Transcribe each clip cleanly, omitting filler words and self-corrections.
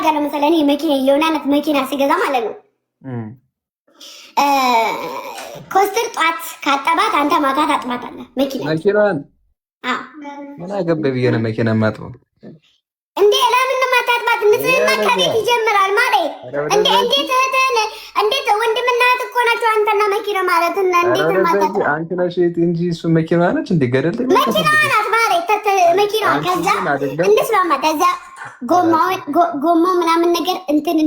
አደርጋለሁ መሰለህ? እኔ መኪና የሆነ አይነት መኪና ሲገዛ ማለት ነው ኮስተር ጧት ካጠባት አንተ ማታ ታጥባታለህ መኪናን። ምን አገባኝ ብዬ ነው መኪና የማጥበው እንዴ? ለምን ማታጥባት? ንጽህና ከቤት ይጀምራል ማለት እንዴ? እንዴት ወንድምና እህት እኮ ናቸው አንተና መኪና ማለት እና እንዴት ማታጥባት? አንቺ ነሽ እንጂ እሱ መኪና ነች እንዴ? ገደል መኪና ናት ማለት መኪና። ከዛ እንደስማማ ከዛ ጎማው ምናምን ነገር እንትን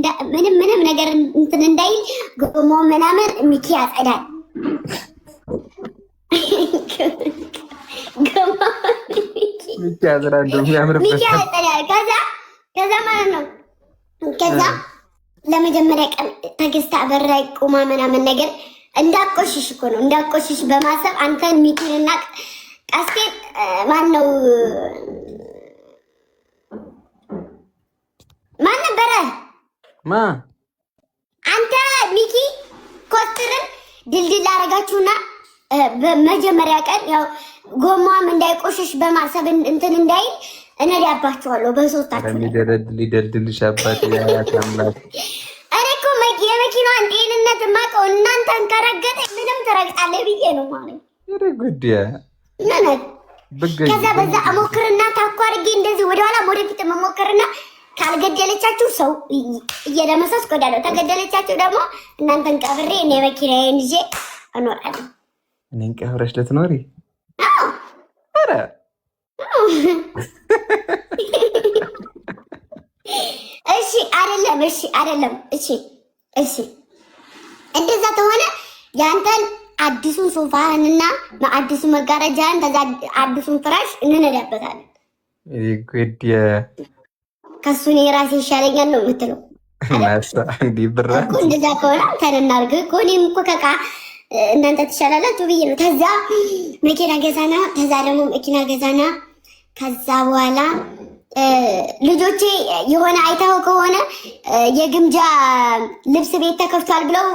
ምንም ነገር እንትን እንዳይል ጎማው ምናምን ሚኪ ያጸዳል። ሚኪ ያጸዳል። ከዛ ማለት ነው ከዛ ለመጀመሪያ ቀን ተገዝታ በር ላይ ቁማ ምናምን ነገር እንዳቆሽሽ እኮ ነው እንዳቆሽሽ በማሰብ አንተን ሚኪንና ቀስቴን ማን ነበረ አንተ ሚኪ ኮስትርን ድልድል አረጋችሁና በመጀመሪያ ቀን ያው ጎማም እንዳይቆሽሽ በማሰብ እንትን እንዳይል እነዳባችኋለሁ በሶስታችሁ ሊደልድልሽ አባት ያታምላክ። እኔ እኮ የመኪናዋን ጤንነት የማውቀው እናንተን ከረገጠ ምንም ትረግጣለህ ብዬ ነው ማለት ጉዲያ ከዛ በዛ እሞክርና ታኳ አድርጌ እንደዚህ ወደኋላ ወደፊት መሞክርና ካልገደለቻችሁ ሰው እየደመሰስኩ እሄዳለሁ። ተገደለቻችሁ ደግሞ እናንተን ቀብሬ እኔ መኪናዬን ይዤ እኖራለሁ። እኔን ቀብረሽ ልትኖሪ? ኧረ እሺ አይደለም። እሺ እንደዛ ተሆነ ያንተን አዲሱን ሶፋህንና አዲሱ መጋረጃህን ከዛ አዲሱን ፍራሽ እንነዳበታለን። ጉዲያ ከሱ እኔ ራሴ ይሻለኛል ነው የምትለው? እንደዛ ከሆነ አንተን እናድርግ እኮ እኔም እኮ ከቃ እናንተ ትሻላላችሁ ብዬ ነው። ከዛ መኪና ገዛና ከዛ ደግሞ መኪና ገዛና ከዛ በኋላ ልጆቼ የሆነ አይተው ከሆነ የግምጃ ልብስ ቤት ተከፍቷል ብለው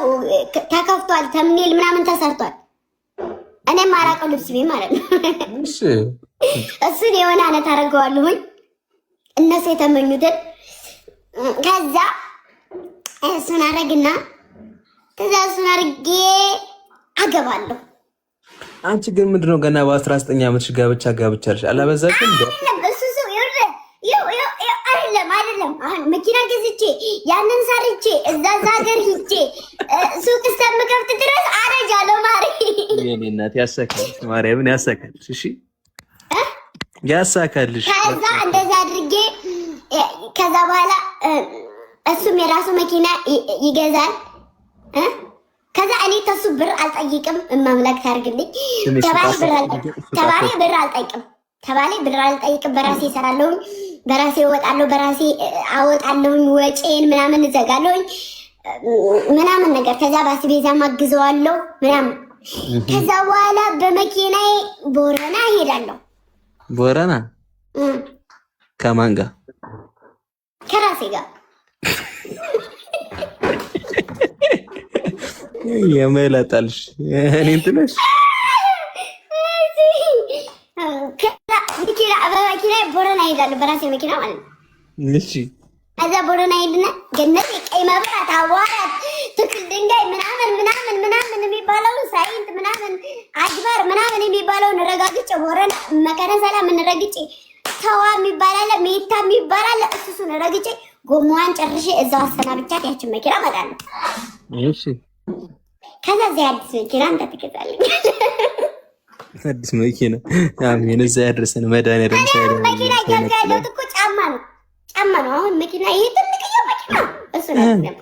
ተከፍቷል፣ ተምኔል ምናምን ተሰርቷል። እኔም አራቀው ልብስ ቤት ማለት ነው። እሱን የሆነ አይነት አደርገዋለሁኝ እነሱ የተመኙትን። ከዛ እሱን አረግና ከዛ እሱን አርጌ አገባለሁ። አንቺ ግን ምንድነው ገና በ19 ዓመትሽ ጋብቻለሽ? አላበዛሽም? አይደለም አሁን መኪና ገዝቼ ያንን ሰርቼ እዛ ሀገር ሂጄ ሱቅ እስከምከፍት ድረስ አረጃለሁ። የኔ እናት ያሳካልሽ፣ ማርያምን ያሳካልሽ። እሺ ያሳካልሽ። ከዛ እንደዛ አድርጌ ከዛ በኋላ እሱም የራሱ መኪና ይገዛል። ከዛ እኔ ተሱ ብር አልጠይቅም። ማምላክ ታርግልኝ። ተባለ ብር አልጠይቅም። በራሴ እሰራለሁ፣ በራሴ እወጣለሁ፣ በራሴ አወጣለሁ፣ ወጪን ምናምን እዘጋለሁ ምናምን ነገር። ከዛ በአስቤዛ ማግዘዋለሁ ምናምን። ከዛ በኋላ በመኪናዬ ቦረና እሄዳለሁ። ቦረና ከማን ጋር? ከራሴ ጋር። የመላጣልሽ እኔ እንትነሽ በመኪና ቦረና እሄዳለሁ፣ በራሴ መኪና ማለት ነው። እሺ ከዛ ቦረና ሄድና ገነት ቀይ መብራት፣ አዋራት፣ ትክል ድንጋይ ምናምን የሚባለው ሳይንት ምናምን አጅባር ምናምን የሚባለውን ረጋግጬ ቦረና መከነ ሰላም እንረግጬ ተዋ የሚባል አለ፣ ሜታ የሚባል አለ። እሱን ረግጬ ጎማዋን ጨርሼ እዛው አሰናብቻት ያችን መኪና እመጣለሁ። እሺ ከዛ እዚህ አዲስ መኪና አንተ ትገዛለህ። አዲስ መኪና አሜን። እዛ ያድርሰን መድኃኒዓለም። መኪና ያለው እኮ ጫማ ነው። አሁን መኪና ይሄ ትልቅዬው መኪና እሱ ነው።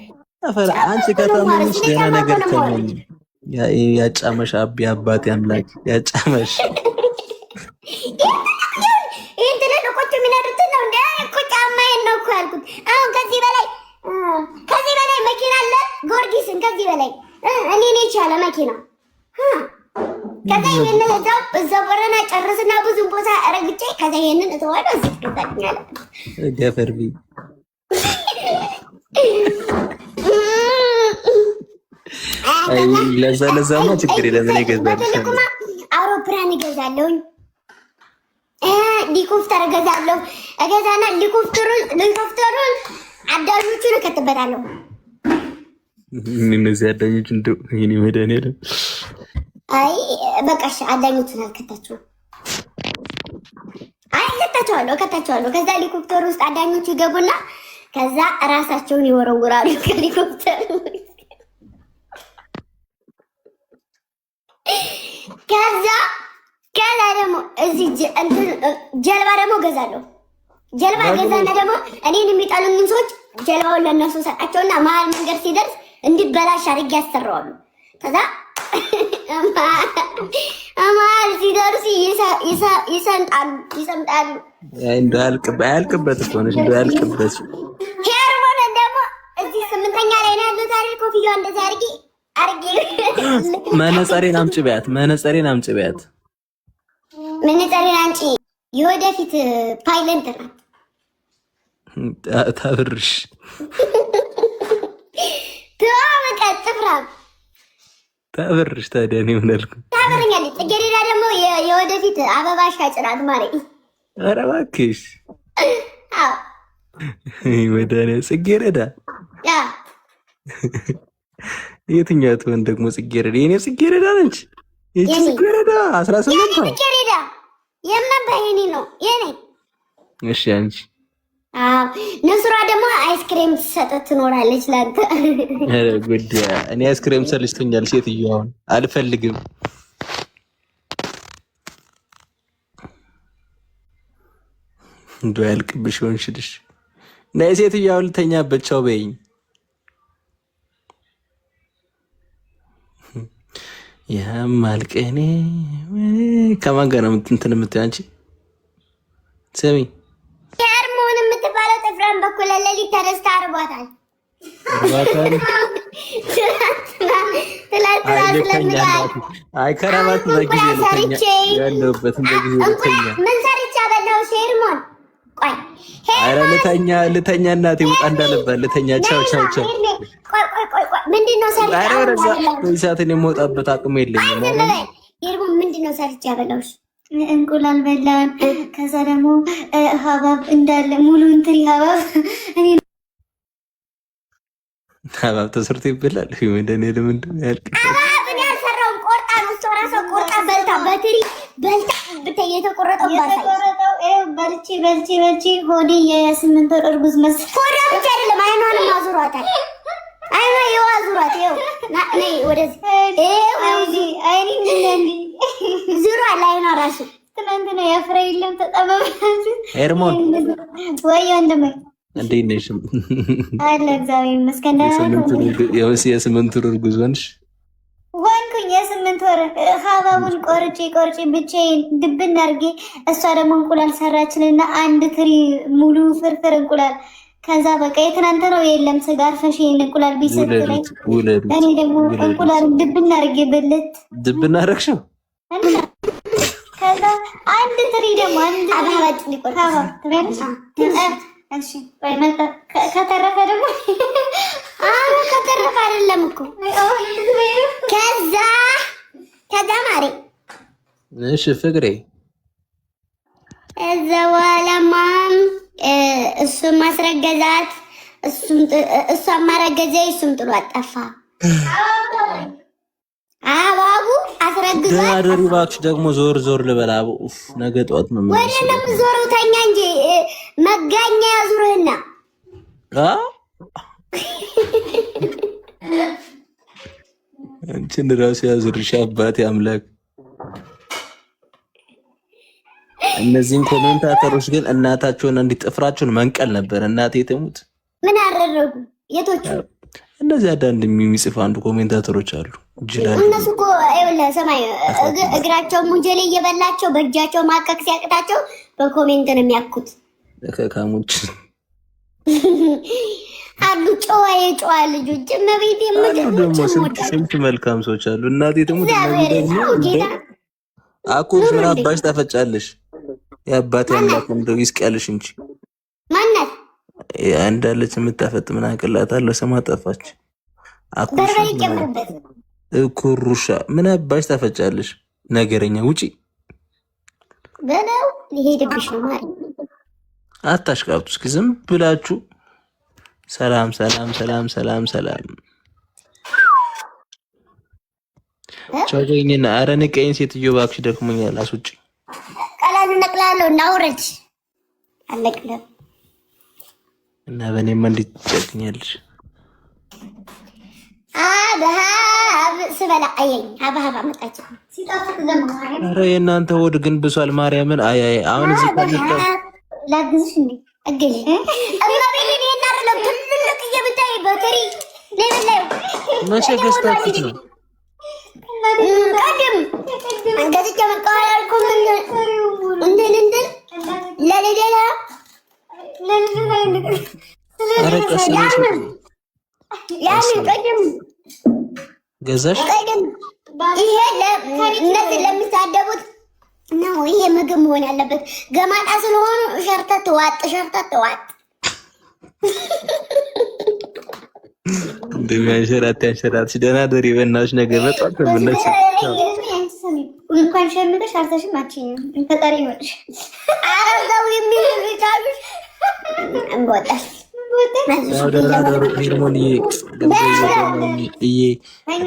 አፈራ አንቺ ከተማሽ ደህና ነገር ከመኝ ያጫመሽ አባቴ አምላክ ያጫመሽ። ይሄ ትልልቆቹ የሚነዱት ነው እንደ እኮ ጫማዬን ነው እኮ ያልኩት። አሁን ከዚህ በላይ መኪና አለ ጊዮርጊስን ከዚህ በላይ እኔ የቻለ መኪና። ከዛ ይሄንን እዛ ቦረና ጨርስና ብዙ ቦታ ረግጬ ከዛ ይሄንን እተዋለሁ። እዚህ ትገዛኛለህ ገፈርቢ ለዛማ ችግር የለም። እኔ እገዛለሁ። አውሮፕላን እገዛለሁኝ፣ ሄሊኮፕተር እገዛለሁ። እገዛና ሄሊኮፕተሩን አዳኞቹን እከትበታለሁ። እነዚህ አዳኞች እንደው ይሄን መድኃኒዓለም አይ በቃሽ፣ አዳኞቹን አልከታቸውም። አይ እከታቸዋለሁ። ከዛ ሄሊኮፕተር ውስጥ አዳኞቹ ይገቡና ከዛ ራሳቸውን ይወረውራሉ ከሄሊኮፕተር። ከዛ ደግሞ እዚህ ጀልባ ደግሞ ገዛለሁ። ጀልባ ገዛና ደግሞ እኔን የሚጣሉኝን ሰዎች ጀልባውን ለእነሱ ሰጣቸውና መሀል መንገድ ሲደርስ እንዲበላሽ አድርጌ ያሰራዋሉ። ከዛ መሀል ሲደርስ ይሰምጣሉ። አያልቅበት እኮ ነሽ አያልቅበት። ሄርሞን ደግሞ እዚህ 8ኛ ላይ ነው ያሉት አይደል? ኮፍያ እንደዚህ አድርጌ መነጸሬን አምጪ በያት። መነጸሬን አምጪ። የወደፊት ፓይለንት ናት። ታብርሽ ታብርሽ። ታዲያ እኔ ምን አልኩ? ታብረኛለች። ጽጌረዳ ደግሞ የወደፊት አበባ ሻጭ ናት ማለት። ኧረ እባክሽ መድኃኒዓለም። ጽጌረዳ የትኛው ትሆን ደግሞ? ጽጌረዳ የኔ ጽጌረዳ ነች። ይቺ ጽጌረዳ 18 ነው። ጽጌረዳ የማባየኔ ነው የኔ። እሺ አንቺ ነሱራ ደግሞ አይስክሬም ትሰጠት ትኖራለች ላንተ። አረ ጉድ! እኔ አይስክሬም ሰልችቶኛል። ሴትዮዋ አሁን አልፈልግም። እንደው ያልቅብሽ ሆንሽልሽ። ነይ ሴትዮዋ ልተኛበት። ቻው በይኝ። ያማልቀኔ ከማን ጋር ነው እንትን የምትይው አንቺ? ስሚ ሄርሞን የምትባለው ጥፍራን በኩል ለሊት ተነስታ አርቧታል። አይ ከረባት በጊዜ ልተኛ ያለሁበትን በጊዜ ልተኛ። ምን ሰርቻ በላው ሄርሞን? ቆይ ኧረ ልተኛ እናቴ ውጣ እንዳለባት ልተኛ። ቻው ቆይ ምንድነው ሰርቻ? ሰዓትን የምወጣበት አቅም የለኝም። ሄርሞን ምንድነው ሰርቻ በላውሽ? እንቁላል በላን። ከዛ ደግሞ ሀባብ እንዳለ ሙሉ እንትሪ ሀባብ ተሰርቶ ይበላል። መድኃኒዓለም ምንድን ነው ያልክ? ሀባብን ያልሰራውን ቆርጣ ነው እሷ እራሷ ቆርጣ በልታ በትሪ በልታ ብታይ የተቆረጠው በልቼ ሆዴ የ8 ወር እርጉዝ መሰለኝ። ሆዷ ብቻ አይደለም አይኗንም አዙሯታል። አይኗ የዋዙሯት ይኸው ነይ ወደዚህ ዙሯል። አይኗ ራሱ ትናንትና ያፍራ የለም ተጠበበ። ሄርሞን ወይ ወንድሜ እንዴት ነሽ? አለ እግዚአብሔር ይመስገን። የ8 ወር እርጉዝ ሆንሽ? ወንኩኝ የ8 ወር ሀባቡን ቆርጬ ብቻዬን ድብን አድርጌ እሷ ደግሞ እንቁላል ሰራችልና አንድ ትሪ ሙሉ ፍርፍር እንቁላል። ከዛ በቃ የትናንት ነው የለም ስጋ አርፈሽ እንቁላል ቢሰጥ ላይ እኔ ደግሞ እንቁላል ድብን አድርጌ ብልት ድብን አደረግሽው። ከዛ አንድ ትሪ ደግሞ አባባጭ ሊቆርጥ እሺ ወይ መጣ። ከተረፈ ደግሞ ከተረፈ አይደለም እኮ ከዛ ማሪ እሺ ፍቅሬ እዛ በኋላማ እሱም ማስረገዛት እሷም ማረገዘ እሱም ጥሎ አጠፋ። አባቡ አስረግዟት። ደህና ደሪ እባክሽ። ደግሞ ዞር ልበላ። ኡፍ ነገ ጠዋት ነው ወደ ነው ዞረው ተኛ እንጂ መጋኛ ያዙርህና አንቺን ራሱ ያዙርሽ አባቴ አምላክ። እነዚህን ኮሜንታተሮች ግን እናታቸውን እንዲጥፍራቸውን መንቀል ነበር። እናቴ ትሙት። ምን አደረጉ? የቶቹ እነዚህ አንዳንድ የሚጽፉ አንዱ ኮሜንታተሮች አሉ። እነሱ እኮ ሰማይ እግራቸው ሙንጀሌ እየበላቸው በእጃቸው ማቀቅ ሲያቅታቸው በኮሜንት ነው የሚያኩት። ከካሞች አሉ የጨዋ ልጆች መቤት ደግሞ ስንት መልካም ሰዎች አሉ። እናቴ ትሙት። አኩሽ ምን አባሽ ታፈጫለሽ? የአባቴ አምላክ እንደው ይስቀልሽ እንጂ ማናት እንዳለች የምታፈጥ ምን አቅላታለሁ። ስማ ጠፋች። በርበሬ ጨምርበት። ኩሩሻ ምን አባሽ ታፈጫለሽ? ነገረኛ ውጪ በለው። ሊሄድብሽ ነው ማለት አታሽቃብጡ። እስኪ ዝም ብላችሁ ሰላም ሰላም ሰላም ሰላም ሰላም። ቻውኝና ኧረ ንቀኝ ሴትዮ እባክሽ ደክሞኛል። አስውጪ ቀላሉ ነቅላለሁ እና ውረጅ አለቅለም እና በእኔማ እንዴት ትጨክኛለሽ? አብሀብ ስበላ አየኝ። አብሀብ አመጣች ሲጣፍጥ ለማማያ። ኧረ የእናንተ ሆድ ግን ብሷል። ማርያምን አይ አሁን እዚህ ከመጣ ላግዝሽ እንዴ እግል እማቤልን የናርለም ትልልቅ እየብታይ በትሪ ለበላዩ መቼ ገዝታችሁት ነው? ቀድም እንገዝቼ መቀበል አልኩም እንትን ለሌላ ኧረ ቀስ ያምን ቀድም ገዛሽ? ቀድም ይሄ እነዚህ ለሚሳደቡት ነው። ይሄ ምግብ መሆን ያለበት ገማጣ ስለሆኑ ሸርተት ዋጥ ሸርተት ዋጥ እንደሚያንሸራት ያንሸራት ደህና ደሪ በእናትሽ ነገር በጣም ተመለሽ። እንኳን ሸምተሽ አርተሽም አትችይም። ፈጣሪ ይወድሽ። አረዛው የሚልታሉሽ እንቦጣሽ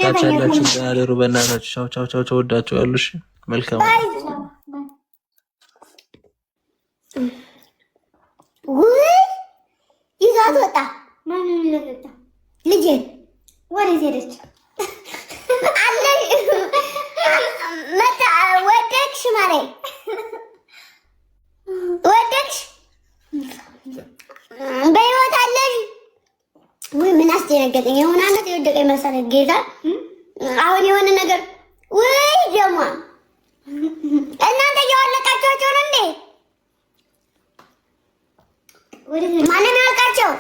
ታቻላችሁ ያደሩ በእናታችሁ ቻው ቻው ቻው ቻው። ወዳችኋለሁ። እሺ መልካም ይዛት ወጣ። ማንን ይዘት ልጄ ወዴት ሄደች? አለሽ መጣ ወደቅሽ ማለት ወደቅሽ በህይወት አለሽ ወይ? ምን አስደነገጠኝ? የሆነ አመት የወደቀ መሰለኝ ጌታ። አሁን የሆነ ነገር ወይ ደግሞ እናንተ እያወለቃቸዋቸው ነው እንዴ? ማንን አልቃቸው?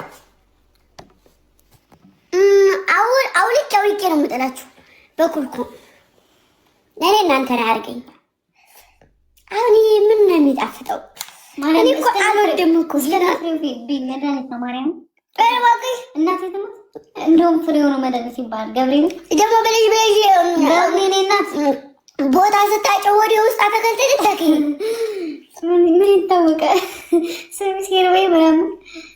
አውልቄ ነው የምጥላችሁ በኩልኩ። እኔ እናንተን አያርገኝ። አሁን ይሄ ምን ነው የሚጣፍጠው? እኔ እኮ አልወድም እኮ እንደውም ፍሬው ነው መድኃኒት ይባላል። ገብርኤል ደግሞ ብለሽ ገብርኤል እናት ቦታ ስታጨው ወደ ውስጥ አተከልተልተክ ምን ይታወቃል? ስም ሲር ወይ ምናምን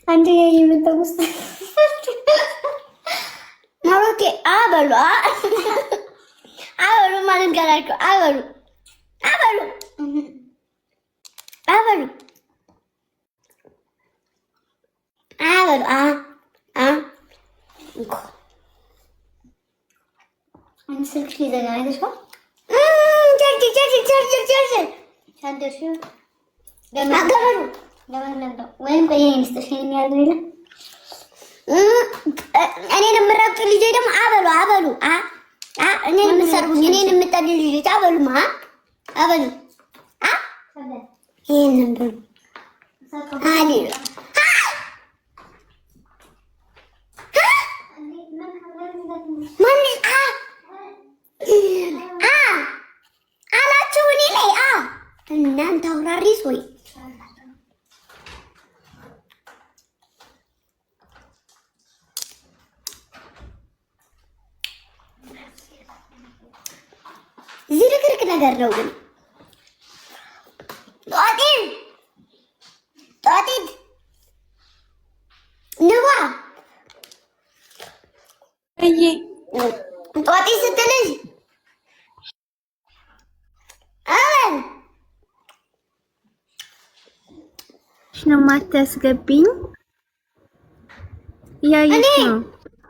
አንተ የምጠው ውስጥ ማሮኬ አበሉ አበሉ ማለት ጋራችሁ አበሉ አበሉ አበሉ አበሉ አንተ ስልክሽ ሊዘጋ አይደሽ? ወይም ቆየኝ ሚስጥሽ የሚያደርግ የለም። እኔን የምረግጡ ልጆች ደግሞ አበሉ አበሉ እኔን የምሰርቡኝ እኔን የምጠሉ ልጆች አበሉማ አበሉ ይህንን ብሉ አሊ ማን አላችሁ እኔ ላይ እናንተ አውራሪስ ወይ ዝርክርክ ነገር ነው ግን ጧጢት ንባ ጧጢት ስትልሽ ነው ማታስገቢኝ? ያየሽ ነው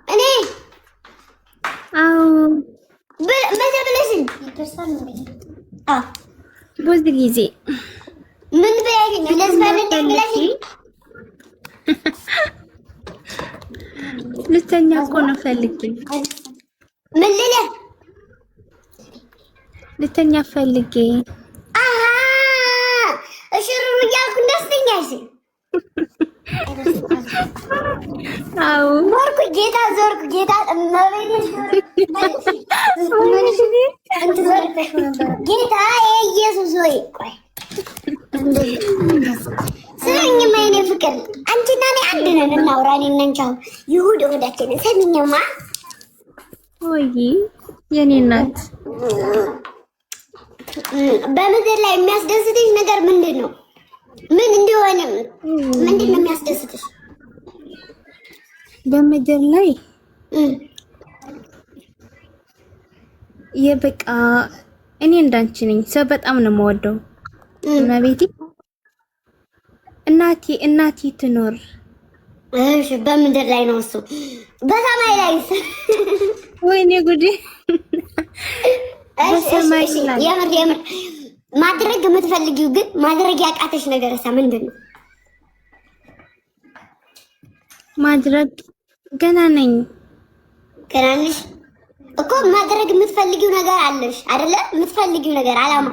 እኔ አዎ መቼ ብለሽኝ ብዙ ጊዜ ምን ብለሽኝ ለስፈልግ ብለሽኝ ልተኛ እኮ ነው ፈልጌ ምን ልልህ ልተኛ ፈልጌ እሽሩሩ እያልኩ እንዳስተኛሽ አዎ ዞርኩ ጌታ ዞርኩ ጌታ ጌታ ኢየሱስ ሆይ ቆይ ስሚኝማ የኔ ፍቅር አንቺና እኔ አንድ ነን እናውራ እኔ እና አንቺ አሁን ይሁድ ወዳችን ሰሚኝማ ወይ የኔ እናት በምድር ላይ የሚያስደስትሽ ነገር ምንድን ነው? ምን እንደሆነ ምንድን ነው የሚያስደስትሽ? በምድር ላይ የበቃ እኔ እንዳንቺ ነኝ። ሰው በጣም ነው የምወደው። እመቤቴ እናቴ ትኖር። እሺ በምድር ላይ ነው እሱ። በሰማይ ላይ ወይኔ ጉዴ። በሰማይ ላይ የምር ማድረግ የምትፈልጊው ግን ማድረግ ያቃተሽ ነገር ምንድን ነው? ማድረግ ገና ነኝ። ገና ነሽ እኮ ማድረግ የምትፈልጊው ነገር አለሽ አይደለ? የምትፈልጊው ነገር አላማ።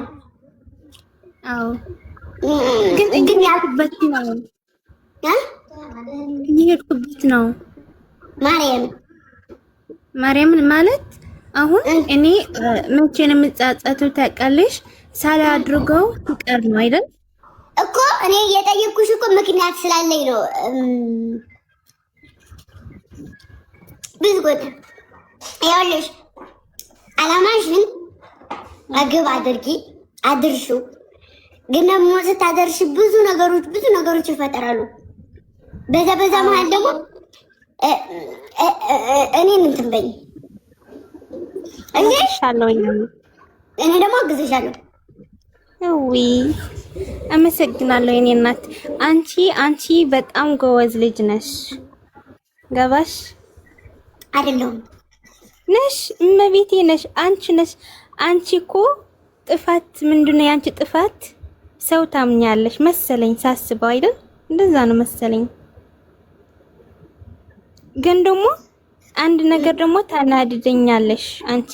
አዎ ግን ያልኩበት ነው እየሄድኩበት ነው። ማርያምን ማለት አሁን እኔ መቼ ነው የምጻጸተው ታውቃለሽ? ሳላድርገው ትቀር ነው አይደል እኮ እኔ የጠየቅኩሽ እኮ ምክንያት ስላለኝ ነው። ብዙ ጎዳ ያለሽ አላማሽን አግብ አድርሺው። ግን ደግሞ ስታደርሺ ብዙ ነገሮች ይፈጠራሉ። በዛ መሀል ደግሞ እኔን እንትን በይ እኔ ደግሞ አግዝሻለሁ። እዊ አመሰግናለሁ የኔ እናት። አንቺ በጣም ጎበዝ ልጅ ነሽ። ገባሽ? አይደለሁም ነሽ፣ እመቤቴ ነሽ። አንቺ እኮ ጥፋት ምንድነው? ያንቺ ጥፋት ሰው ታምኛለሽ መሰለኝ ሳስበው አይደል? እንደዛ ነው መሰለኝ። ግን ደግሞ አንድ ነገር ደግሞ ታናድደኛለሽ አንቺ።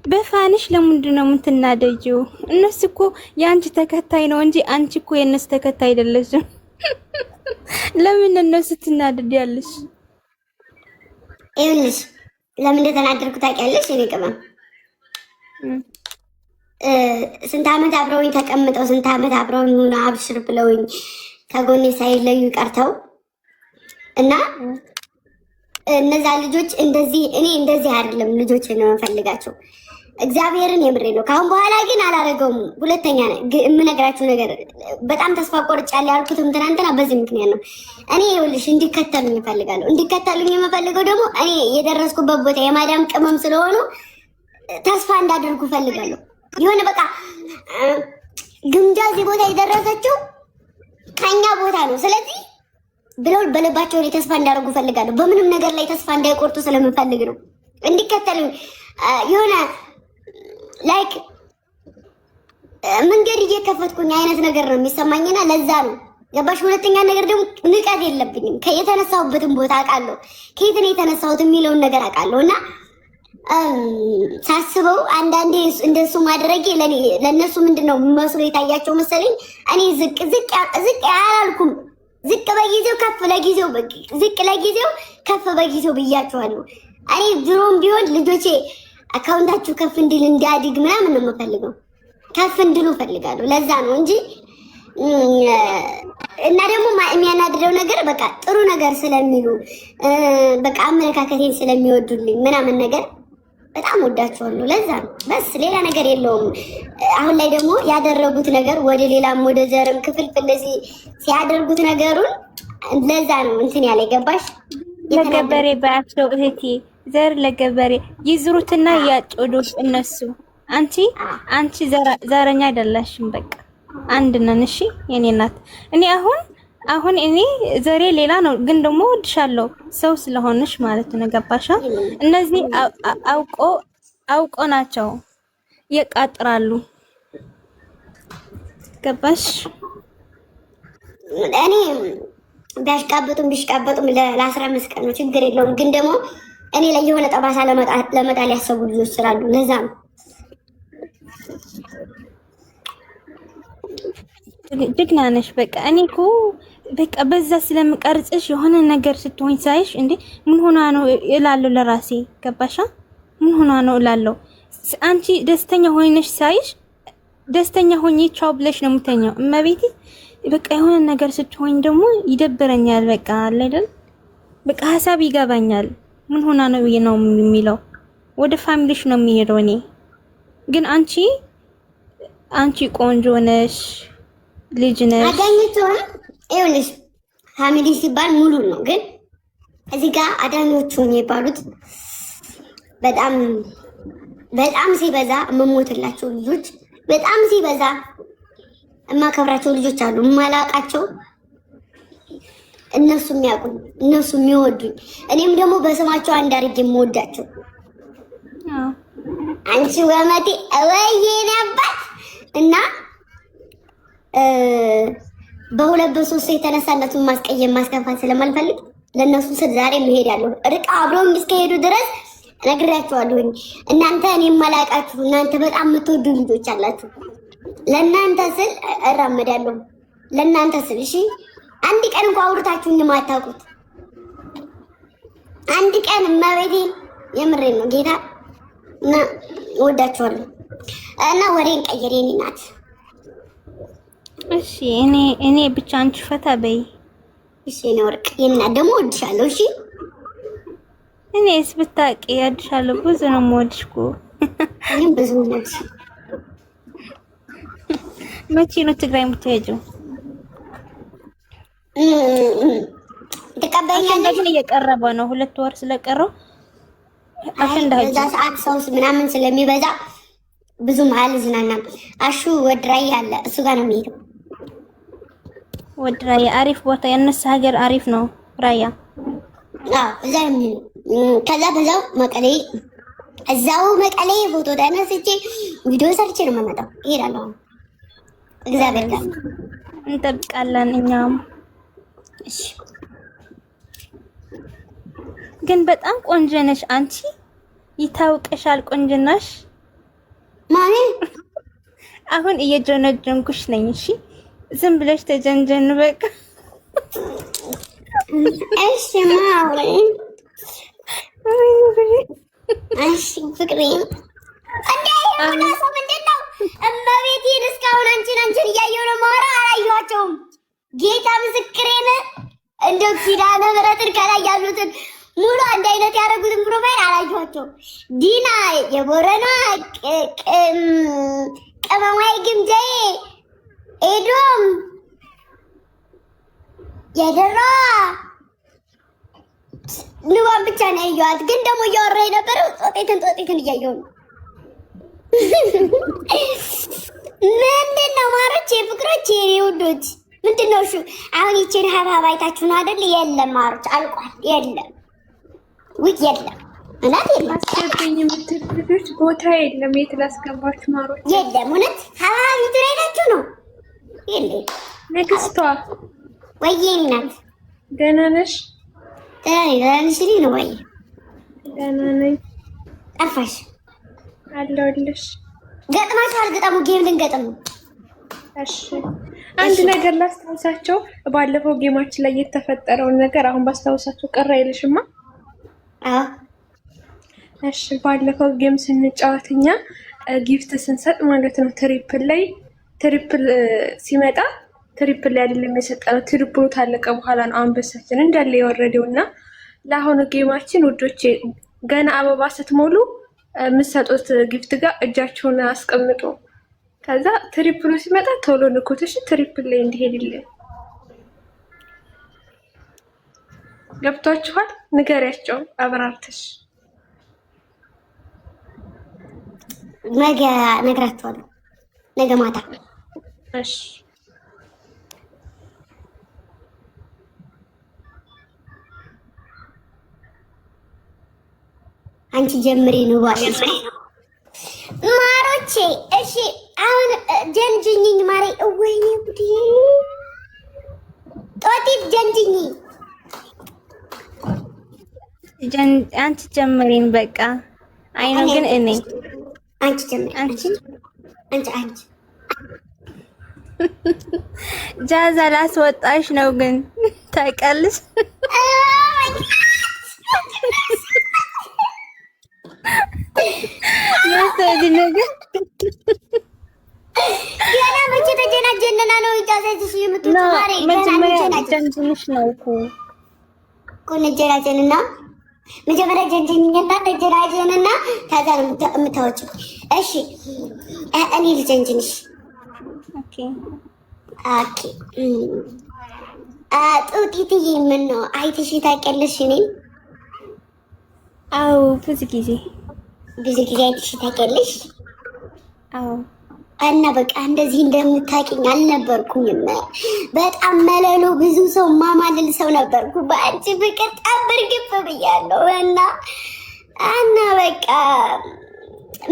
በፋንሽ ለምንድን ነው የምትናደጂው? እነሱ እኮ የአንቺ ተከታይ ነው እንጂ አንቺ እኮ የእነሱ ተከታይ አይደለሽም። ለምን እነሱ ትናደጃለሽ? ይኸውልሽ ለምን እንደተናደድኩ ታውቂያለሽ? እኔ ቅመም ስንት ዓመት አብረውኝ ተቀምጠው ስንት ዓመት አብረውኝ ሆነ አብሽር ብለውኝ ከጎኔ ሳይለዩ ቀርተው እና እነዛ ልጆች እኔ እንደዚህ አይደለም ልጆች ነው የምፈልጋቸው። እግዚአብሔርን የምሬ ነው። ካሁን በኋላ ግን አላረገውም። ሁለተኛ የምነግራችሁ ነገር በጣም ተስፋ ቆርጫለሁ ያልኩትም ትናንትና በዚህ ምክንያት ነው። እኔ ይኸውልሽ እንዲከተሉኝ እፈልጋለሁ። እንዲከተሉኝ የምፈልገው ደግሞ እኔ የደረስኩበት ቦታ የማዳም ቅመም ስለሆኑ ተስፋ እንዳደርጉ እፈልጋለሁ። የሆነ በቃ ግምጃ እዚህ ቦታ የደረሰችው ከኛ ቦታ ነው። ስለዚህ ብለው በልባቸው ላይ ተስፋ እንዳደርጉ እፈልጋለሁ። በምንም ነገር ላይ ተስፋ እንዳይቆርጡ ስለምፈልግ ነው እንዲከተሉኝ። የሆነ ላይክ መንገድ እየከፈትኩኝ አይነት ነገር ነው የሚሰማኝና ለዛ ነው ገባሽ? ሁለተኛ ነገር ደግሞ ንቀት የለብኝም። የተነሳሁበትን ቦታ አውቃለሁ፣ ከየት ነው የተነሳሁት የሚለውን ነገር አውቃለሁ። እና ሳስበው አንዳንዴ እንደሱ ማድረጌ ለእነሱ ምንድነው መስሎ የታያቸው መሰለኝ። እኔ ዝቅ አላልኩም። ዝቅ በጊዜው ከፍ ለጊዜው ዝቅ ለጊዜው ከፍ በጊዜው ብያቸዋለሁ። እኔ ድሮም ቢሆን ልጆቼ አካውንታችሁ ከፍ እንዲል እንዲያድግ ምናምን ነው የምፈልገው። ከፍ እንድሉ እፈልጋለሁ። ለዛ ነው እንጂ እና ደግሞ የሚያናድደው ነገር በቃ ጥሩ ነገር ስለሚሉ በቃ አመለካከቴን ስለሚወዱልኝ ምናምን ነገር በጣም ወዳቸዋለሁ። ለዛ ነው በስ ሌላ ነገር የለውም። አሁን ላይ ደግሞ ያደረጉት ነገር ወደ ሌላም ወደ ዘርም ክፍልፍል ሲያደርጉት ነገሩን ለዛ ነው እንትን ያለ ገባሽ? ለገበሬ ባያቸው እህቴ ዘር ለገበሬ ይዝሩትና ያጭዱት እነሱ። አንቺ ዘረኛ አይደለሽም። በቃ አንድ ነን። እሺ የኔ እናት እኔ አሁን እኔ ዘሬ ሌላ ነው፣ ግን ደግሞ ወድሻለሁ ሰው ስለሆነሽ ማለት ነው። ገባሻ? እነዚህ አውቆ ናቸው ይቃጥራሉ። ገባሽ? እኔ ቢያሽቃበጡም ለ15 ቀን ነው ችግር የለውም። ግን ደግሞ እኔ ላይ የሆነ ጠባሳ ለመጣል ያሰቡ ልጆች ስላሉ ለዛ ነው። ጀግና ነሽ። በቃ እኔ እኮ በቃ በዛ ስለምቀርጽሽ የሆነ ነገር ስትሆኝ ሳይሽ እንዴ ምን ሆና ነው እላለሁ ለራሴ። ገባሻ? ምን ሆና ነው እላለሁ። አንቺ ደስተኛ ሆነሽ ሳይሽ ደስተኛ ሆኜ ቻው ብለሽ ነው የምተኛው። እመቤቴ በቃ የሆነ ነገር ስትሆኝ ደግሞ ይደብረኛል። በቃ አለ አይደል? በቃ ሀሳብ ይገባኛል። ምን ሆና ነው የሚለው ወደ ፋሚሊሽ ነው የሚሄደው። እኔ ግን አንቺ ቆንጆ ነሽ፣ ልጅ ነሽ። አገኝቶ ይኸውልሽ ፋሚሊ ሲባል ሙሉ ነው። ግን እዚህ ጋር አዳኞቹ የሚባሉት በጣም በጣም ሲበዛ የምሞትላቸው ልጆች፣ በጣም ሲበዛ የማከብራቸው ልጆች አሉ፣ የማላውቃቸው እነሱ የሚያውቁኝ፣ እነሱ የሚወዱኝ፣ እኔም ደግሞ በስማቸው አንድ አድርጌ የምወዳቸው። አንቺ ወመቴ ወይኔ አባት እና በሁለት በሶስት የተነሳነቱን ማስቀየም ማስከፋት ስለማልፈልግ ለእነሱ ስል ዛሬ እሄዳለሁ። ርቃ አብረውኝ እስከሄዱ ድረስ ነግሬያቸዋለሁኝ። እናንተ እኔ የማላውቃችሁ እናንተ በጣም የምትወዱ ልጆች አላችሁ። ለእናንተ ስል እራመዳለሁ። ለእናንተ ስል እሺ። አንድ ቀን እንኳን አውርታችሁኝ የማታውቁት አንድ ቀን እመቤቴን የምሬን ነው ጌታ እና እወዳችኋለሁ። እና ወሬን ቀይሬ የኔ ናት። እሺ እኔ ብቻ አንቺ ፈታ በይ እሺ። እኔ ወርቅ የኔ ናት ደግሞ እወድሻለሁ። እሺ እኔስ ብታውቂ እወድሻለሁ። ብዙ ነው የምወድሽ እኮ እኔም ብዙ ነው የምወድሽ። መቼ ነው ትግራይ የምትሄጂው? ተቀበይኛለሽ? ግን እየቀረበ ነው፣ 2 ወር ስለቀረው በዛ ሰዓት ሰው ምናምን ስለሚበዛ ብዙም አልዝናናም። አሹ ወድራይ አለ እሱ ጋር ነው የሚሄደው። ወድራይ አሪፍ ቦታ፣ የነሱ ሀገር አሪፍ ነው ራያ። እዛ ከዛ በዛው መቀሌ፣ እዛው መቀሌ ፎቶ ተነስቼ ቪዲዮ ሰርቼ ነው የምመጣው። እሄዳለሁ እግዚአብሔር ጋር እንጠብቃለን እኛም። እሺ ግን በጣም ቆንጆ ነሽ አንቺ፣ ይታወቅሻል ቆንጆናሽ። ማሚ አሁን እየጀነጀንኩሽ ነኝ። እሺ ዝም ብለሽ ተጀንጀን በቃ። እሺ ማውሪ እሺ ፍቅሬ እንዴ ሰው ምንድነው? እመቤቴን እስካሁን አንቺን እያየሁ ነው የማወራው። አላየኋቸውም። ጌታ ምስክሬን እንደው ኪዳነ ምሕረትን ከላይ ያሉትን ሙሉ አንድ አይነት ያደረጉትን ፕሮፋይል አላየኋቸውም። ዲና የቦረና ቅመማይ ግምጃዬ ኤዶም የደራ ንዋን ብቻ ነው ያየኋት። ግን ደግሞ እያወራ የነበረው ጾጤትን እያየሁ ነው። ምንድን ነው ማሮቼ፣ ፍቅሮቼ፣ ውዶች ምንድን ነው? እሺ አሁን ይቺን ሀብሀብ አይታችሁ ነው አይደል? የለም ማሮች አልቋል። የለም ውይ የለም እናት የለም። አስገብኝ የምትል ልጆች ቦታ የለም። የት ላስገባችሁ ማሮች? የለም እውነት ሀብሀብ ይቱ ላይ ናችሁ ነው? የለም ንግስቷ ወይዬ እናት ደህና ነሽ? ደህና ነሽ ነው ወይ? ደህና ነኝ። ጠፋሽ? አለሁልሽ። ገጥማችኋል? ግጠሙ፣ ጌም ልንገጥም። እሺ አንድ ነገር ላስታውሳቸው። ባለፈው ጌማችን ላይ የተፈጠረውን ነገር አሁን ባስታውሳቸው ቅር አይልሽማ? አዎ እሺ። ባለፈው ጌም ስንጫወት እኛ ጊፍት ስንሰጥ ማለት ነው ትሪፕል ሲመጣ ትሪፕል ላይ አይደለም የሰጠነው፣ ትሪፕሉ ታለቀ በኋላ ነው አንበሳችን እንዳለ የወረደው። እና ለአሁኑ ጌማችን ውዶቼ ገና አበባ ስትሞሉ የምትሰጡት ጊፍት ጋር እጃችሁን አስቀምጡ። ከዛ ትሪፕሉ ሲመጣ ቶሎ ንኩትሽ፣ ትሪፕል ላይ እንዲሄድልን። ገብቷችኋል? ንገሪያቸው አብራርተሽ። ነገ እነግራቸዋለሁ፣ ነገ ማታ። እሺ አንቺ ጀምሪ ነው ባሽ ማሮቼ። እሺ አሁን ጀንጅኝኝ ማሬ። ወይኔ ጉዴ! ጦቲት ጀንጅኝ። አንቺ ጀምሪን በቃ። አይ ነው ግን እኔ አንቺ ጀምሪ። አንቺ ጃዛ ላስወጣሽ ነው ግን ታውቂያለሽ። ያስተዲ ነገር ገና መቼ ተጀናጀንና ነው እጃዛችሽ የምትውጡ ማሬ? መጀመሪያ ጀንጅንሽ ነው እኮ ነጀራጀንና መጀመሪያ ጀንጅንኝና ነጀራጀንና ከዛ ነው የምታወጪው። እሺ እኔ ልጀንጅንሽ። ኦኬ ጡጢትዬ ምን ነው አይተሽ ታውቂያለሽ? እኔን አዎ ብዙ ጊዜ አይተሽ ታውቂያለሽ? አዎ። እና በቃ እንደዚህ እንደምታውቂኝ አልነበርኩኝም። በጣም መለሎ ብዙ ሰው ማማልል ሰው ነበርኩ። በአንቺ ፍቅር ጠብር ግፍ ብያለሁ። እና በቃ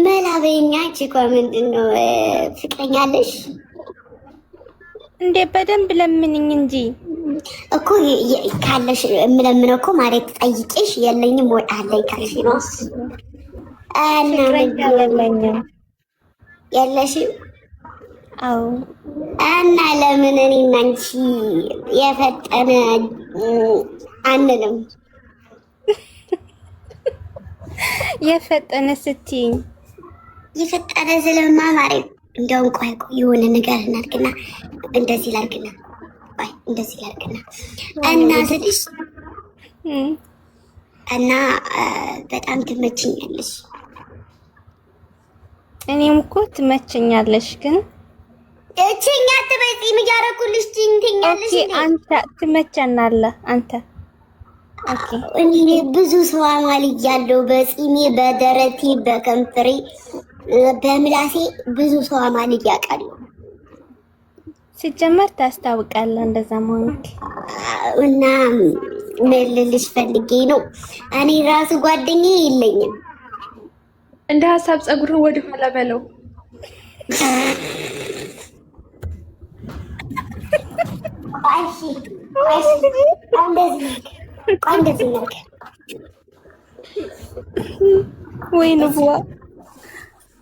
መላበኛ እኮ ምንድን ነው ፍቅረኛ አለሽ እንዴ? በደንብ ለምንኝ እንጂ እኮ ካለሽ የምለምነው እኮ ማለት ጠይቄሽ የለኝም ወይ አለኝ ካልሽ ነው። እና የለኝም የለሽም? አዎ። እና ለምን እኔና አንቺ የፈጠነ አንልም? የፈጠነ ስትይኝ የፈጠነ ስለማ ማለት እንደውም ቆይ የሆነ ነገር እናድርግና እንደዚህ ላድርግና ቆይ እንደዚህ ላድርግና እና ስልሽ እና በጣም ትመችኛለሽ። እኔም እኮ ትመቸኛለሽ፣ ግን እቺኛ ትበጪ ምጃረኩልሽ ትንተኛለሽ። አንተ ትመቸናለህ አንተ። ኦኬ እኔ ብዙ ሰው አማልያለሁ፣ በፂሜ፣ በደረቴ፣ በከንፈሬ፣ በምላሴ ብዙ ሰው አማልያ አውቃለሁ። ሲጀመር ታስታውቃለህ እንደዛ መሆንክ። እና ምን ልልሽ ፈልጌ ነው እኔ ራሱ ጓደኛዬ የለኝም። እንደ ሀሳብ ፀጉርን ወደ ኋላ በለው። እንደዚህ ነገር ወይ ንቡዋ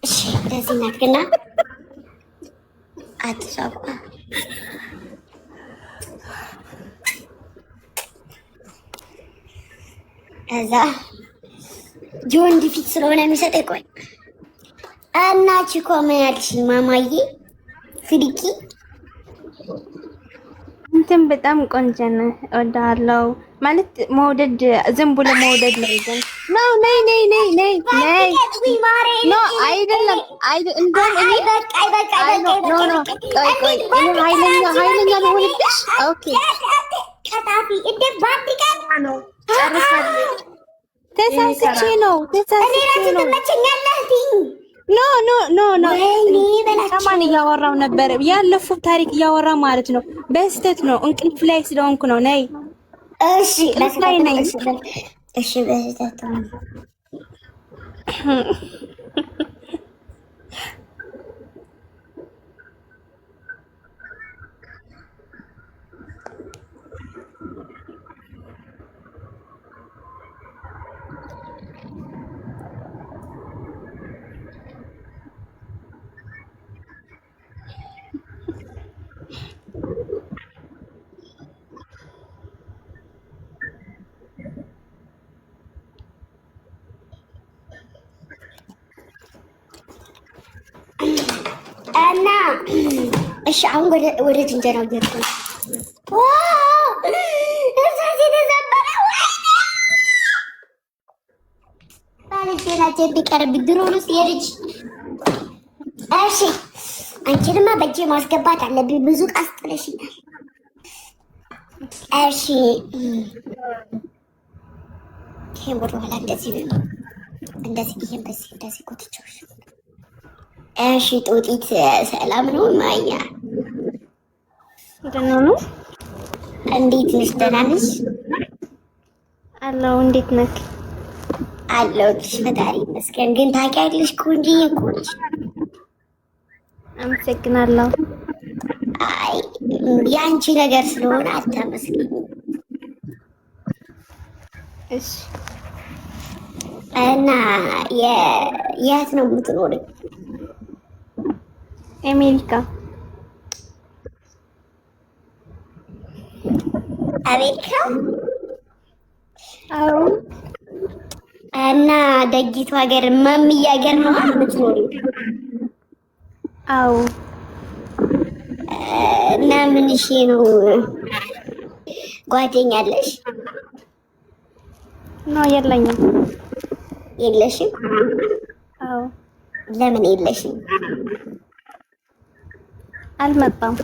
እሺ፣ እንደዚህ እናድርግና አትሳባ እዛ ጆንዲ ፊት ስለሆነ የሚሰጠኝ ቆይ እናቺ እኮ ምን ያልሽኝ ማማዬ ፍሪኪ እንትን በጣም ቆንጆ ነህ፣ እወድሃለሁ። ማለት መውደድ ዝም ብሎ መውደድ ነው። ግን ነው ነይ ኖ አይደለም እንደውም እኔ ኃይለኛ ልሆንብሽ። ኦኬ ቀጣፊ እንደ ባንድ ቀን ነው ተሳስቼ ነው። ኖ ከማን እያወራው ነበር? ያለፈው ታሪክ እያወራ ማለት ነው። በስተት ነው። እንቅልፍ ላይ ስለሆንኩ ነው። ነይ እሺ፣ እንቅልፍ ላይ ነኝ። እሺ፣ በስተት ነው። እና እሺ አሁን ወደ እንጀራው ገብቶ እዛዚ ተዘበረ ባለቤናችን ቢቀርብ ድሮውንስ የልጅ እሺ አንቺንማ በእጄ ማስገባት አለብኝ። ብዙ ቃስጥለሽኛል። እሺ ይሄን ወደ ኋላ እንደዚህ ነው። እንደዚህ ይሄን በዚህ እንደዚህ ኮትቾሽ እሺ ጦጢት ሰላም ነው? ማያ ደህና ነው። እንዴት ነሽ? ደህና ነሽ? አለው። እንዴት ነክ? አለሁልሽ ፈጣሪ ይመስገን። ግን ታውቂያለሽ ቆንጆዬ እኮ ነሽ። አመሰግናለሁ። አይ የአንቺ ነገር ስለሆነ አታመስግኝ። እሺ እና የት ነው የምትኖሪው? አሜሪካ። አሜሪካ? አዎ። እና ደጊቱ ሀገር ማሚያ ሀገር ነው የምትኖሪው? አዎ። እና ምን እሺ ነው ጓደኛ አለሽ? ነው የለኝም። የለሽም? አዎ። ለምን የለሽም? አልመጣም።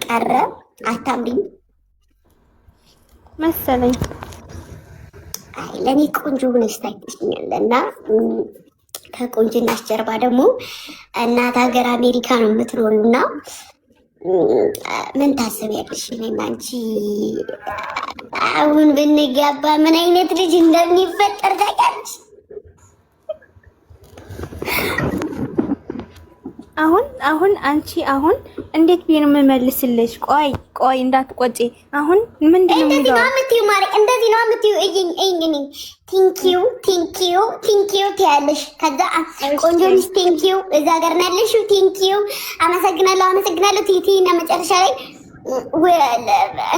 ቀረ? አታምሪኝ? መሰለኝ። አይ ለኔ ቆንጆ ሆነሽ ታይተሽኛልና ከቆንጅናሽ ጀርባ ደግሞ እናት ሀገር አሜሪካ ነው የምትኖሪውና ምን ታስቢያለሽ? እኔና አንቺ አሁን ብንጋባ ምን አይነት ልጅ እንደሚፈጠር ታውቂያለሽ? አሁን አንቺ አሁን እንዴት ቢሆን የምመልስልሽ? ቆይ እንዳትቆጪ። አሁን ምንድነው እንደዚህ ነው የምትይው ማሪ፣ እንደዚህ ነው የምትይው። እይኝ ቲንኪዩ ትያለሽ። ከዛ ቆንጆ ልጅ ቲንኪዩ፣ እዛ ጋር ነው ያለሽው። ቲንኪዩ፣ አመሰግናለሁ ቲቲ እና መጨረሻ ላይ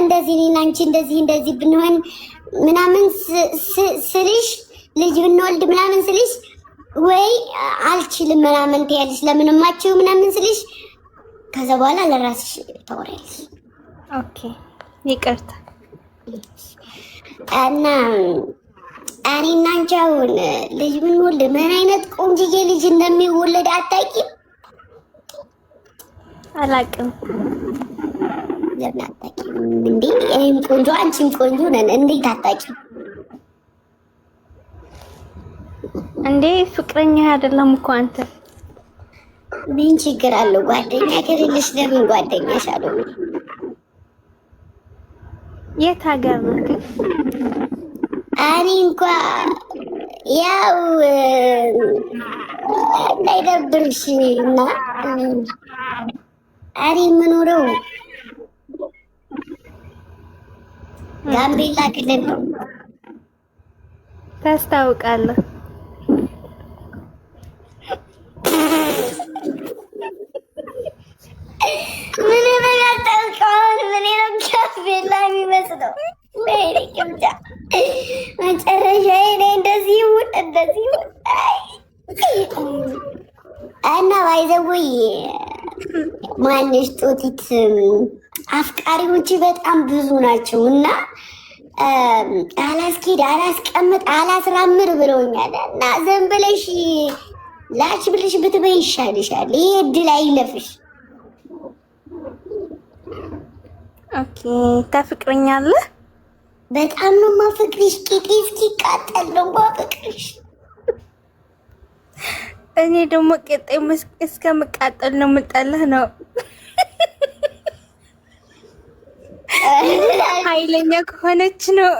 እንደዚህ እኔና አንቺ እንደዚህ ብንሆን ምናምን ስልሽ ልጅ ብንወልድ ምናምን ስልሽ ወይ አልችልም ምናምን ትያለሽ። ለምንማችሁ ምናምን ስልሽ ከዛ በኋላ ለራስሽ ታወሪያለሽ። ኦኬ ይቅርታ። እና እኔና አንቺ አሁን ልጅ ብንወልድ ምን አይነት ቆንጅዬ ልጅ እንደሚወለድ አታውቂም? አላውቅም። ለምን አታውቂም እንዴ? እኔም ቆንጆ አንቺም ቆንጆ ነን። እንዴት አታውቂም እንዴ? ፍቅረኛ አይደለም እኮ አንተ። ምን ችግር አለው? ጓደኛ ከሌለሽ ለምን ጓደኛሽ አልሆነ? የት ሀገር ነው ግን? እኔ እንኳ ያው እንዳይደብርሽ እና እኔ የምኖረው ጋምቤላ ክልል ነው። ታስታውቃለህ? ምን ያታውቃውን ምን ነው ጋምቤላ የሚመስለው? ወይኔ መጨረሻ ላይ እንደዚህ ይሁን እና ባይዘውይ ማንሽ ጦቲት አፍቃሪዎች በጣም ብዙ ናቸው እና አላስኬድ አላስቀምጥ አላስራምር ብለውኛል። እና ዝም ብለሽ ላች ብለሽ ብትበይ ይሻልሻል። ይሄ እድል አይለፍሽ። ኦኬ ታፍቅረኛለህ? በጣም ነው ማፍቅርሽ። ቂጤ እስኪቃጠል ነው ማፍቅርሽ። እኔ ደግሞ ቂጤ እስከምቃጠል ነው የምጠላህ ነው። ኃይለኛ ከሆነች ነው